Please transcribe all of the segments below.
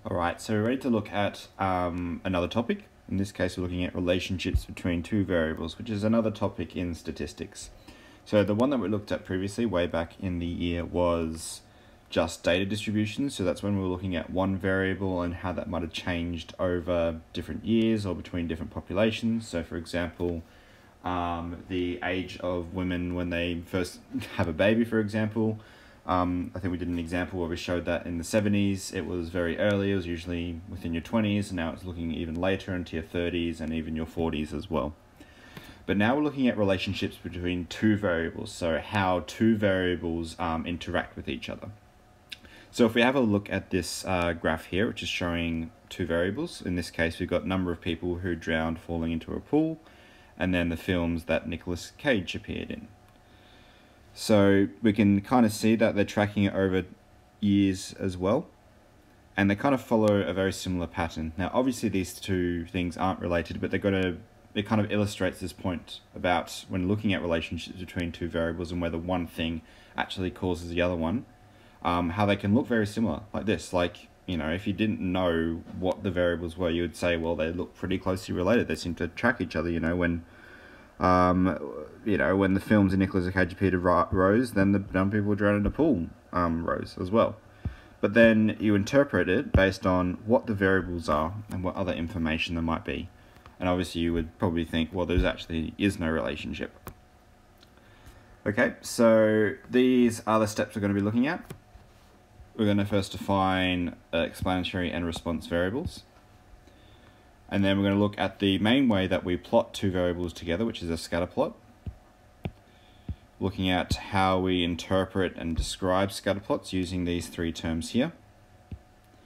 Alright, so we're ready to look at another topic. In this case, we're looking at relationships between two variables, which is another topic in statistics. So the one that we looked at previously, way back in the year, was just data distribution. So that's when we were looking at one variable and how that might have changed over different years or between different populations. So for example, the age of women when they first have a baby, for example. I think we did an example where we showed that in the 70s, it was very early, it was usually within your 20s, and now it's looking even later into your 30s and even your 40s as well. But now we're looking at relationships between two variables, so how two variables interact with each other. So if we have a look at this graph here, which is showing two variables, in this case we've got number of people who drowned falling into a pool, and then the films that Nicolas Cage appeared in. So we can kind of see that they're tracking it over years as well, and they kind of follow a very similar pattern. Now obviously these two things aren't related, but it kind of illustrates this point about when looking at relationships between two variables and whether one thing actually causes the other one, how they can look very similar, like this. Like, you know, if you didn't know what the variables were, you would say, well, they look pretty closely related. They seem to track each other, when the films in Nicolas Cage appeared rose, then the dumb people drowned in a pool rose as well. But then you interpret it based on what the variables are and what other information there might be. And obviously you would probably think, well, there actually is no relationship. Okay, so these are the steps we're going to be looking at. We're going to first define explanatory and response variables. And then we're going to look at the main way that we plot two variables together, which is a scatter plot. Looking at how we interpret and describe scatter plots using these three terms here.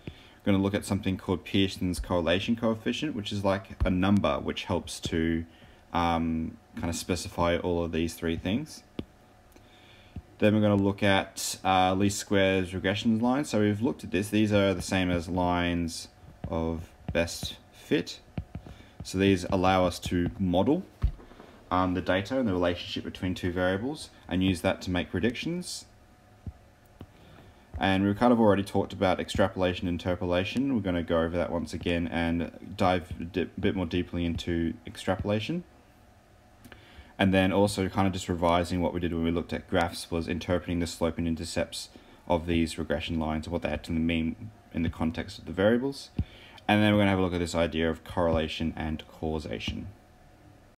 We're going to look at something called Pearson's correlation coefficient, which is like a number which helps to kind of specify all of these three things. Then we're going to look at least squares regression lines. So we've looked at this. These are the same as lines of best fit. So these allow us to model the data and the relationship between two variables and use that to make predictions. And we've kind of already talked about extrapolation and interpolation. We're going to go over that once again and dive a bit more deeply into extrapolation. And then also kind of just revising what we did when we looked at graphs was interpreting the slope and intercepts of these regression lines and what they had to mean in the context of the variables. And then we're going to have a look at this idea of correlation and causation.